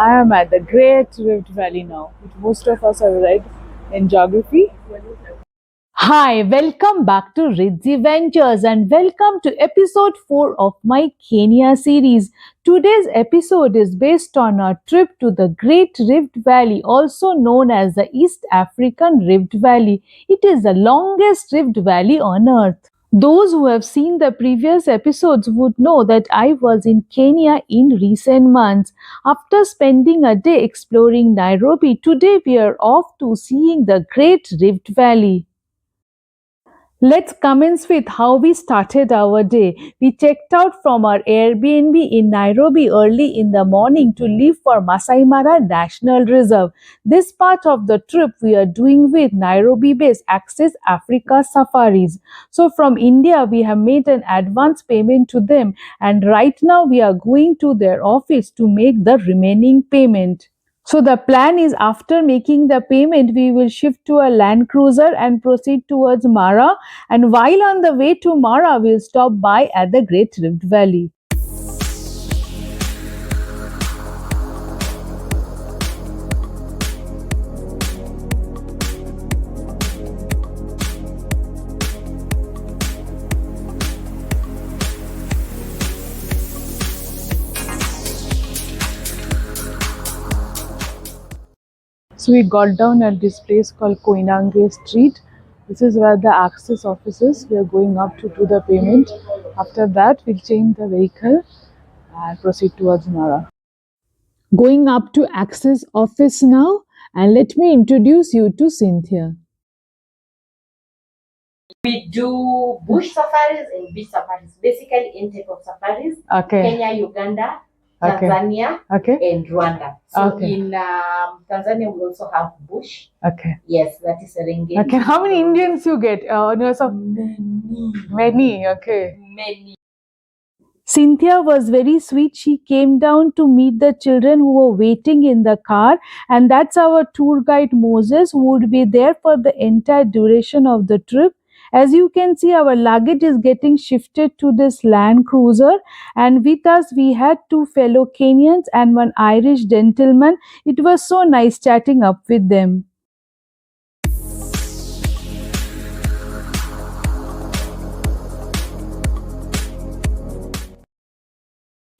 I am at the Great Rift Valley now, which most of us have read in geography. Hi, welcome back to Ridzi Ventures and welcome to episode 4 of my Kenya series. Today's episode is based on our trip to the Great Rift Valley, also known as the East African Rift Valley. It is the longest rift valley on earth. Those who have seen the previous episodes would know that I was in Kenya in recent months. After spending a day exploring Nairobi, today we are off to seeing the Great Rift Valley. Let's commence with how we started our day. We checked out from our Airbnb in Nairobi early in the morning to leave for Masai Mara National Reserve. This part of the trip we are doing with Nairobi-based Access Africa Safaris. So from India, we have made an advance payment to them, and right now we are going to their office to make the remaining payment. So the plan is, after making the payment, we will shift to a Land Cruiser and proceed towards Mara. And while on the way to Mara, we'll stop by at the Great Rift Valley. So we got down at this place called Koinange Street. This is where the access office is. We are going up to do the payment. After that, we'll change the vehicle and proceed towards Mara. Going up to access office now, and let me introduce you to Cynthia. We do bush safaris and beach safaris. Basically, in type of safaris. Okay. Kenya, Uganda, Tanzania, and Rwanda. So in Tanzania, we also have bush. Okay. Yes, that is Serengeti. Okay. How many Indians you get? Many. Okay. Many. Cynthia was very sweet. She came down to meet the children who were waiting in the car, and that's our tour guide Moses, who would be there for the entire duration of the trip. As you can see, our luggage is getting shifted to this Land Cruiser, and with us we had two fellow Kenyans and one Irish gentleman. It was so nice chatting up with them.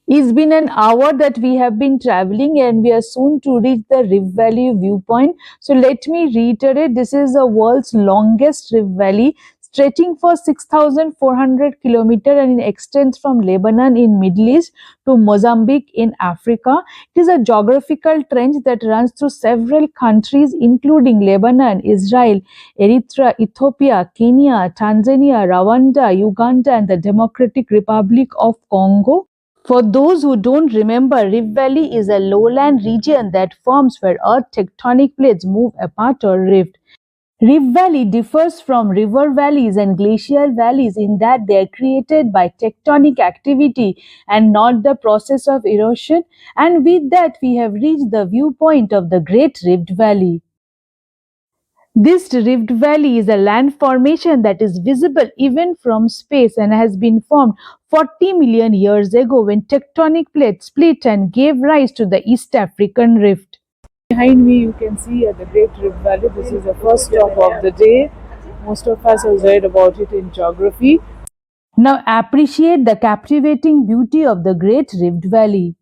It's been an hour that we have been traveling, and we are soon to reach the Rift Valley Viewpoint. So let me reiterate, this is the world's longest Rift Valley, stretching for 6,400 kilometers, and it extends from Lebanon in Middle East to Mozambique in Africa. It is a geographical trench that runs through several countries including Lebanon, Israel, Eritrea, Ethiopia, Kenya, Tanzania, Rwanda, Uganda, and the Democratic Republic of Congo. For those who don't remember, Rift Valley is a lowland region that forms where earth tectonic plates move apart or rift. Rift Valley differs from river valleys and glacial valleys in that they are created by tectonic activity and not the process of erosion. And with that, we have reached the viewpoint of the Great Rift Valley. This Rift Valley is a land formation that is visible even from space and has been formed 40 million years ago when tectonic plates split and gave rise to the East African Rift. Behind me you can see the Great Rift Valley. This is the first stop of the day. Most of us have read about it in geography. Now appreciate the captivating beauty of the Great Rift Valley.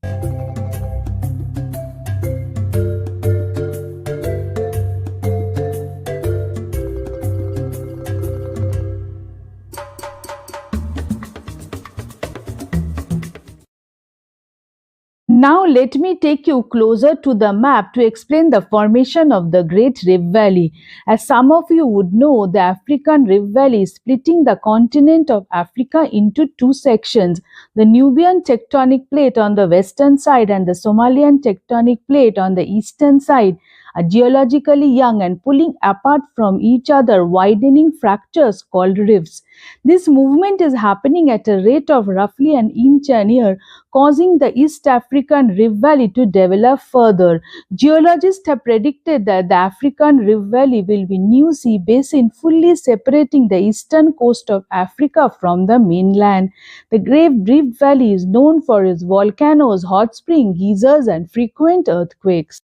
Now let me take you closer to the map to explain the formation of the Great Rift Valley. As some of you would know, the African Rift Valley is splitting the continent of Africa into two sections, the Nubian tectonic plate on the western side and the Somalian tectonic plate on the eastern side. are geologically young and pulling apart from each other, widening fractures called rifts. This movement is happening at a rate of roughly an inch a year, causing the East African Rift Valley to develop further. Geologists have predicted that the African Rift Valley will be new sea basin fully separating the eastern coast of Africa from the mainland. The Great Rift Valley is known for its volcanoes, hot springs, geysers, and frequent earthquakes.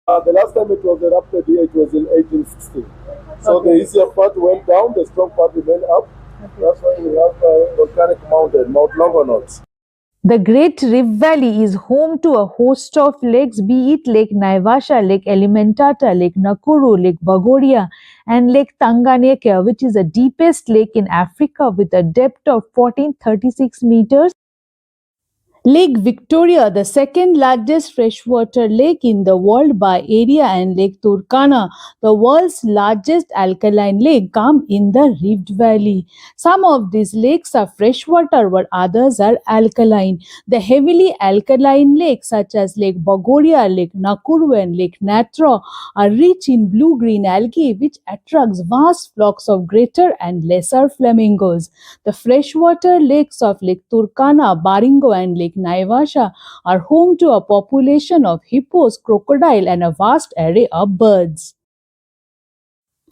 The last time it was erupted here, it was in 1860. So the easier part went down, the strong part remained up. That's why we have a volcanic mountain, Mount Longonot. The Great Rift Valley is home to a host of lakes, be it Lake Naivasha, Lake Alimentata, Lake Nakuru, Lake Bagoria, and Lake Tanganyika, which is the deepest lake in Africa with a depth of 1436 meters. Lake Victoria, the second largest freshwater lake in the world by area, and Lake Turkana, the world's largest alkaline lake, come in the Rift Valley. Some of these lakes are freshwater while others are alkaline. The heavily alkaline lakes such as Lake Bagoria, Lake Nakuru and Lake Natra are rich in blue-green algae which attracts vast flocks of greater and lesser flamingos. The freshwater lakes of Lake Turkana, Baringo and Lake Naivasha are home to a population of hippos, crocodile and a vast array of birds.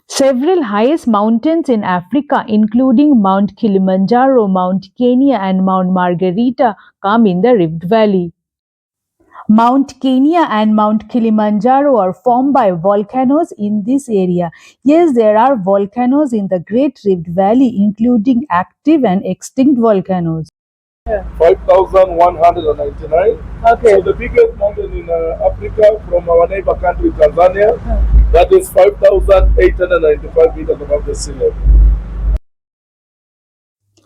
Several highest mountains in Africa, including Mount Kilimanjaro, Mount Kenya and Mount Margarita, come in the Rift Valley. Mount Kenya and Mount Kilimanjaro are formed by volcanoes in this area. Yes, there are volcanoes in the Great Rift Valley, including active and extinct volcanoes. 5,199. Okay. So the biggest mountain in Africa from our neighbor country Tanzania, that is 5,895 meters above the sea level.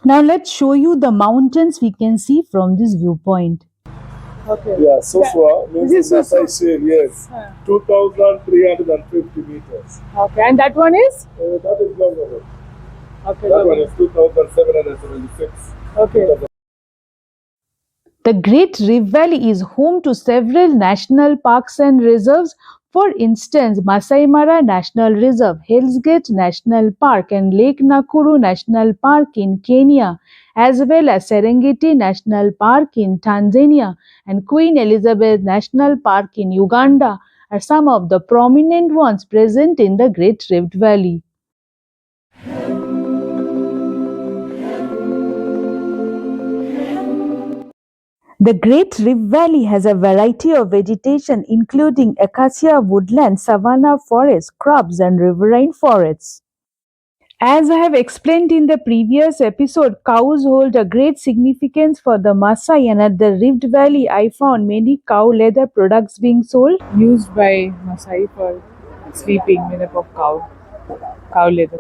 Now let's show you the mountains we can see from this viewpoint. Okay. Yeah, Soswa means Masai Shale, yes. 2,350 meters. Okay, and that one is? That is longer. Okay. That one is 2,776. Okay. The Great Rift Valley is home to several national parks and reserves. For instance, Masai Mara National Reserve, Hell's Gate National Park and Lake Nakuru National Park in Kenya, as well as Serengeti National Park in Tanzania and Queen Elizabeth National Park in Uganda are some of the prominent ones present in the Great Rift Valley. The Great Rift Valley has a variety of vegetation including acacia woodland, savanna forests, shrubs and riverine forests. As I have explained in the previous episode, cows hold a great significance for the Maasai, and at the Rift Valley I found many cow leather products being sold. Used by Maasai for sleeping, made up of cow leather.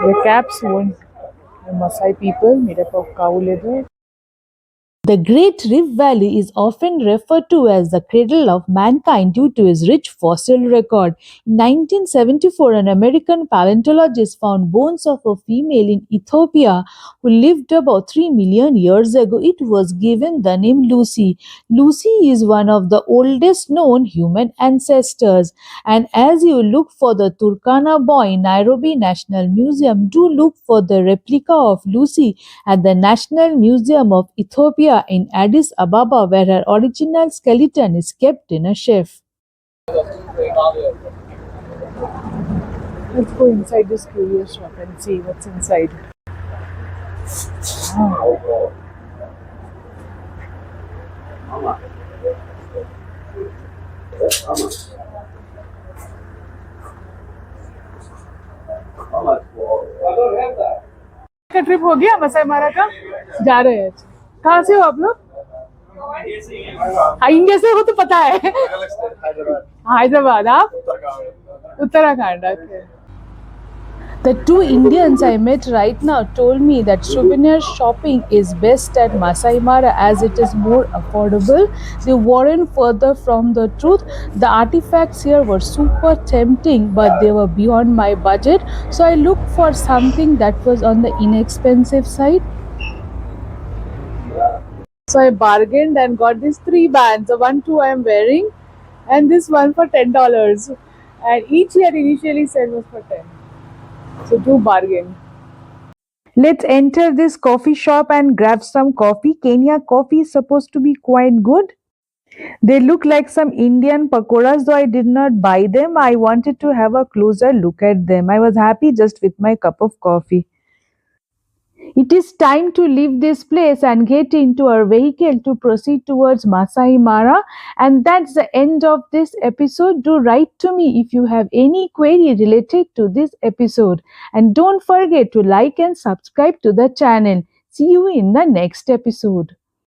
The caps worn by Maasai people, made up of cow leather. The Great Rift Valley is often referred to as the cradle of mankind due to its rich fossil record. In 1974, an American paleontologist found bones of a female in Ethiopia who lived about 3 million years ago. It was given the name Lucy. Lucy is one of the oldest known human ancestors. And as you look for the Turkana boy in Nairobi National Museum, do look for the replica of Lucy at the National Museum of Ethiopia in Addis Ababa, where her original skeleton is kept in a shelf. Let's go inside this curious shop and see what's inside. Oh. का trip हो गया मसाई मारा का जा रहे हैं कहाँ से हो आप लोग इंडिया से हो तो पता है हैदराबाद आप Uttarakhand The two Indians I met right now told me that souvenir shopping is best at Masai Mara as it is more affordable. They weren't further from the truth. The artifacts here were super tempting, but they were beyond my budget. So I looked for something that was on the inexpensive side. So I bargained and got these 3 bands. The one, two I am wearing, and this one for $10. And each he had initially said was for 10. So two bargain. Let's enter this coffee shop and grab some coffee. Kenya coffee is supposed to be quite good. They look like some Indian pakoras, though I did not buy them. I wanted to have a closer look at them. I was happy just with my cup of coffee. It is time to leave this place and get into our vehicle to proceed towards Masai Mara. And that's the end of this episode. Do write to me if you have any query related to this episode. And don't forget to like and subscribe to the channel. See you in the next episode.